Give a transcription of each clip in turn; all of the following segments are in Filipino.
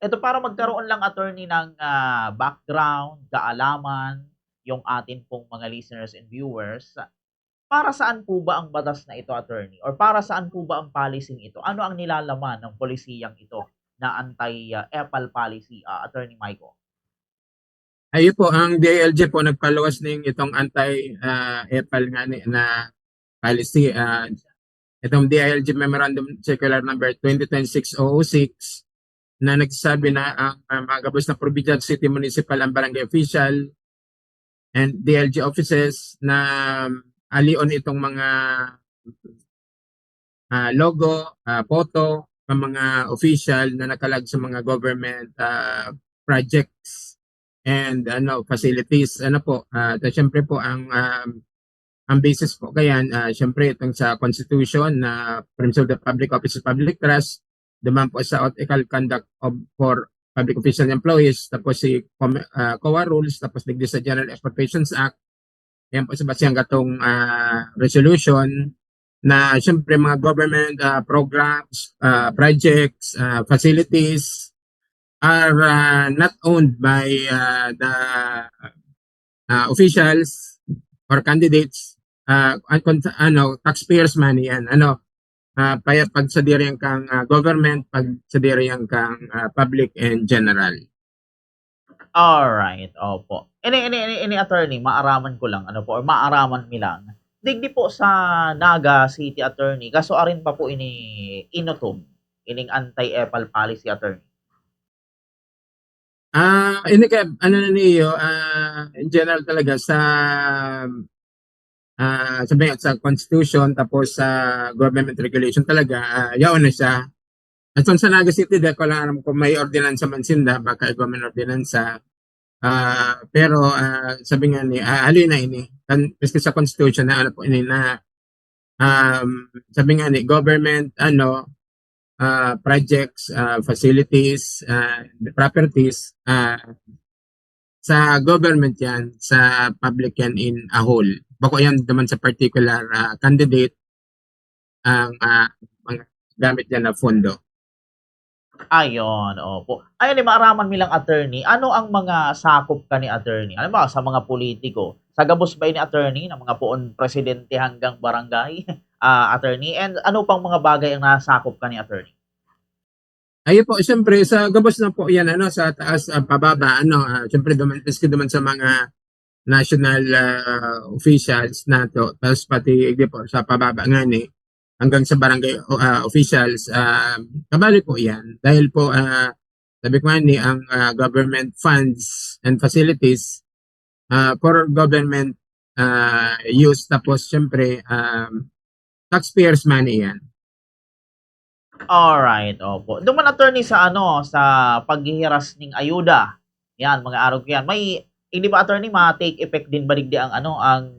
Eto para magkaroon lang attorney ng, background, kaalaman, yung atin pong mga listeners and viewers, para saan po ba ang batas na ito attorney or para saan po ba ang policing ito? Ano ang nilalaman ng polisiyang ito na anti-epal policy, Attorney Michael? Ayun po, ang DILG po nagpaluwas ng itong anti-EPAL nga na policy. Itong DILG Memorandum Circular Number 2026-006 na nagsasabi na ang mga gabos na provincial, city, municipal, and barangay official and DILG offices na alion itong mga logo, photo ng mga official na nakalag sa mga government projects and facilities. Syempre po ang basis po kayan, syempre itong sa Constitution na Principle of the Public Office of Public Trust, duman po sa ethical conduct for public official employees, tapos si COA rules, tapos digdi sa General Appropriations Act. Yan po sa basihang gatong resolution na syempre mga government programs, projects, facilities are not owned by the officials or candidates, taxpayers money yan. Pag sa diriyang kang government, pag sa diriyang kang public and general. Alright, opo. Ini attorney, maaraman ko lang, ano po, or maaraman mi lang. Digdi po sa Naga City attorney, kaso arin pa po ini inutom, ining anti-epal policy attorney. Ini ka, ano na niyo, in general talaga sabi nga, sa constitution tapos sa government regulation talaga, yaon na siya. At sa Naga City, dahil ko lang alam kung may ordinansa man sinda, baka government ordinansa. Pero sabi nga ni, halin na ini, kasi sa constitution na ano po ini na sabi nga ni, government, projects, facilities, properties, sa government yan, sa public yan in a whole. Bako yan naman sa particular candidate ang mga gamit yan na fondo. Ayon, opo. Ayun, maaraman mi lang attorney, ano ang mga sakop ka ni attorney? Alam mo, sa mga politiko, sa gabos ba ni attorney ng mga poon presidente hanggang barangay, attorney? And ano pang mga bagay ang nasakop ka ni attorney? Ayun po, siyempre sa gabos na po yan, sa taas, pababa, siyempre duman sa mga national officials na to, tapos pati po sa pababa nga ni, hanggang sa barangay officials, kabali po yan. Dahil po, sabi ko nga ni, ang government funds and facilities for government use, tapos siyempre, taxpayers money yan. Alright, opo. Duman attorney sa sa paghihiras ning ayuda. Yan, mga araw ko yan. May hindi ba attorney ma-take effect din ba digdi ang ang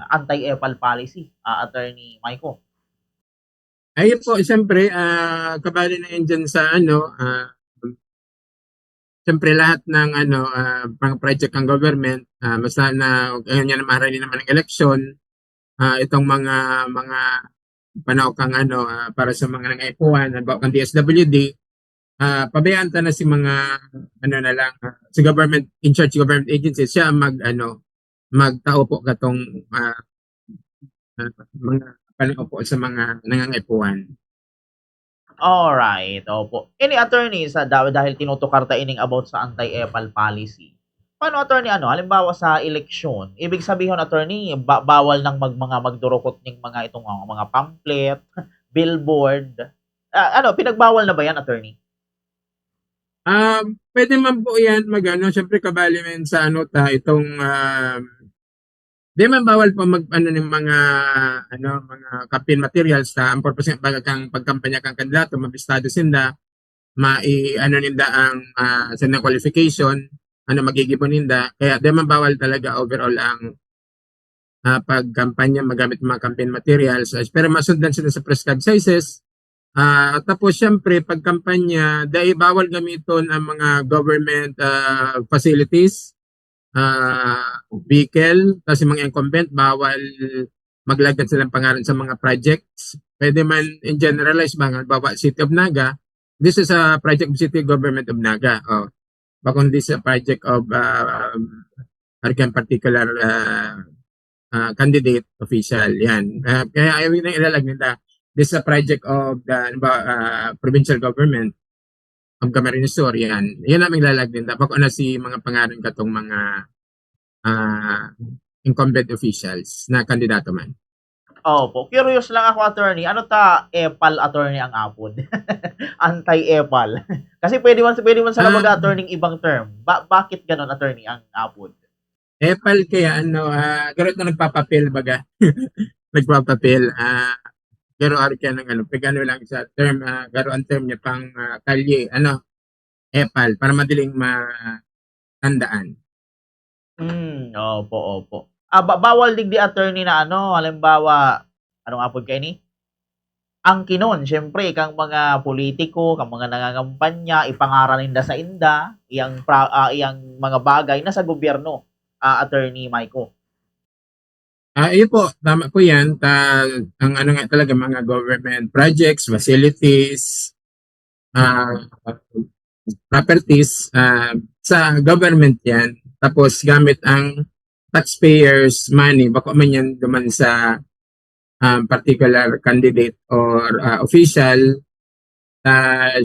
anti-epal policy, attorney Michael? Ayun po, siyempre, kabali na yan dyan sa siyempre lahat ng pang project ng government, basta na ngayon yan naman naman ng election, itong mga panahon kang para sa mga nangaipuan, halimbawa kang DSWD, pabayaan ta na si mga na lang si government in charge government agencies siya magtao po katong mga panahon po sa mga nangangaipuan. Alright, opo. Any attorney sa dahil tinutukar ta ining about sa anti-epal policy. Paano attorney halimbawa sa eleksyon, ibig sabihin attorney bawal nang mga magdurukot ning mga itong mga pamphlet, billboard. Pinagbawal na ba yan attorney? Pwede man po yan syempre kabali man sa itong di man bawal po ng mga mga campaign materials ang purpose ng pagkampanya kang kandidato mabistado sinda ninda ang sa qualification magigipon ninda kaya di man bawal talaga overall ang pagkampanya magamit mga campaign materials pero masundan sila sa prescribed sizes. Tapos syempre pagkampanya dahil bawal gamiton ang mga government facilities, vehicle, kasi mga incumbent bawal maglagay silang pangalan sa mga projects. Pwede man in generalize ba halimbawa City of Naga, this is a project of City Government of Naga. Bakun this is a project of Arkan particular candidate official. Yan. Kaya ayaw na ilalag nila. This is a project of the provincial government of Camarines Sur. Yan. Yan ang ilalag nila. Bakun na si mga pangalan katong mga incumbent officials na kandidato man. Opo. Curious lang ako, attorney. Ano ta EPAL, attorney, ang apod? Anti-EPAL. Kasi pwede man sa labag, attorney, ibang term. Bakit ganon, attorney, ang apod? EPAL kaya garot na nagpapapil baga. Nagpapapil. Garo kaya ng pagano lang sa term, garo ang term niya pang kalye, EPAL, para madaling matandaan. Opo. Bawal digdi, attorney, na halimbawa, anong apod kayo ni? Ang kinon, syempre, kang mga politiko, kang mga nangangampanya, ipangaral ninda sa inda, iyang mga bagay na sa gobyerno, attorney Maiko. Iyo po, tama po yan. Ang nga talaga, mga government projects, facilities, properties, sa government yan. Tapos gamit ang taxpayers' money, baka man yan duman sa particular candidate or official.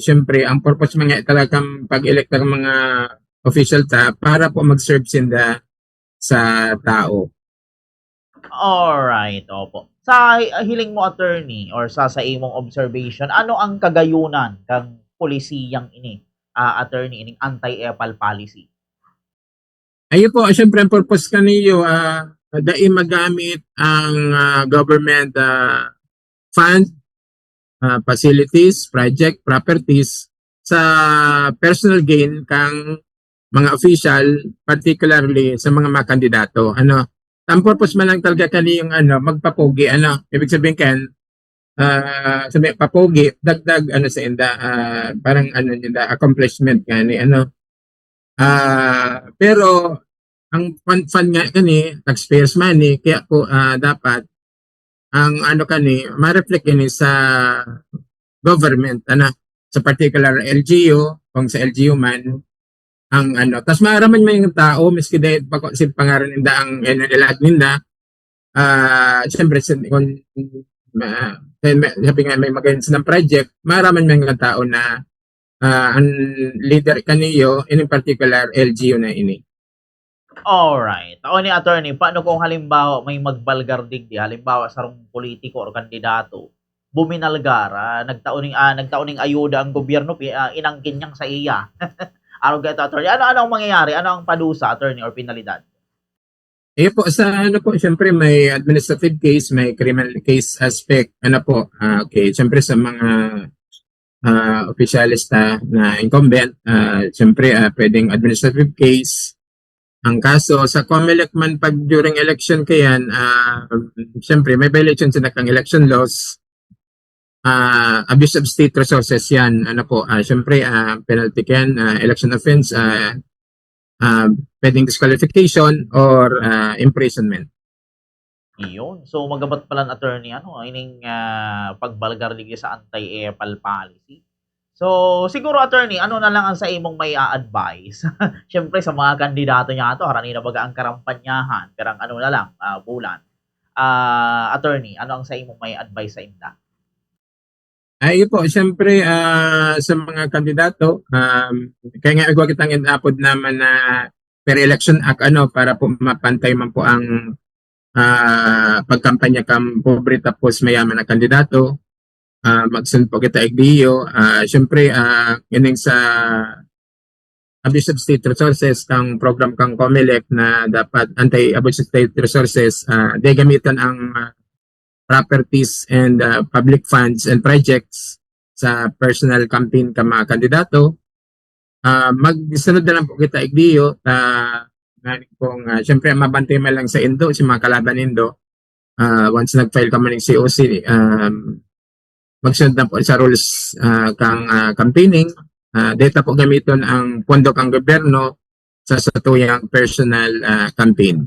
Siyempre, ang purpose mga talagang pag-elect ng mga official para po mag-serve sila sa tao. Alright, opo. Sa hiling mo, attorney, or sa imong observation, ano ang kagayunan kang polisiyang ini, attorney, ining anti-EPAL policy? Ayun po, siyempre ang purpose kaniyo, dai magamit ang government fund, facilities, project, properties sa personal gain kang mga official, particularly sa mga kandidato. Ang purpose man lang talaga kaniyong magpapogi, ibig sabihin kan sabi papogi, dagdag sa inda, parang nila accomplishment kani pero ang fund nga kani taxpayers money, kaya po dapat ang ma-reflect kani sa government sa particular LGU, kung sa LGU man ang tas maaraman man yung tao miski dahil si pangaran ninda ang inilag ninda, siyempre kung sabi nga may magayon ng project, maaraman man yung tao na ang leader kaniyo in particular LGU na ini. Alright. O ni attorney, paano kung halimbawa may magbalgar digdi, halimbawa sa politiko o kandidato, buminalgar, nagtauning ayuda ang gobyerno, inangkin niyang sa iya. Ano gato, attorney? Ano ang mangyayari? Ano ang padusa, attorney, or penalidad? Po, sa siyempre may administrative case, may criminal case aspect. Okay, siyempre sa mga opisyalista na incumbent, siyempre pwedeng administrative case. Ang kaso sa COMELEC man pag during election kayan, siyempre may violation sa nakang election laws, abuse of state resources yan. Siyempre penalty yan, election offense, pwedeng disqualification or imprisonment. Iyon. So magabat pala ng attorney ining pagbalgar digdi sa anti-EPAL policy. So, siguro, attorney, ano na lang ang sa imong may a-advise? Siyempre, sa mga kandidato niya harani na baga ang karampanyahan, pero ano na lang, bulan. Attorney, ano ang sa imong may advice sa inda? Po, siyempre, sa mga kandidato, kaya nga agwa kitang inapod naman na per election act, para po mapantay man po ang pagkampanya kam pobre tapos mayaman na kandidato. Magsun po kita igdiyo, siyempre ining sa abuse of state resources kang program kang COMELEC na dapat anti-abuse of state resources, di gamitan ang properties and public funds and projects sa personal campaign ka mga kandidato. Magsunod na lang po kita igdiyo, kung siyempre mabantay man lang sa Indo, si mga kalaban Indo, once nag-file ka man ng COC, magsunod na po sa rules kang campaigning. Data po gamiton ang pondo kang gobyerno sa tuyang personal campaign.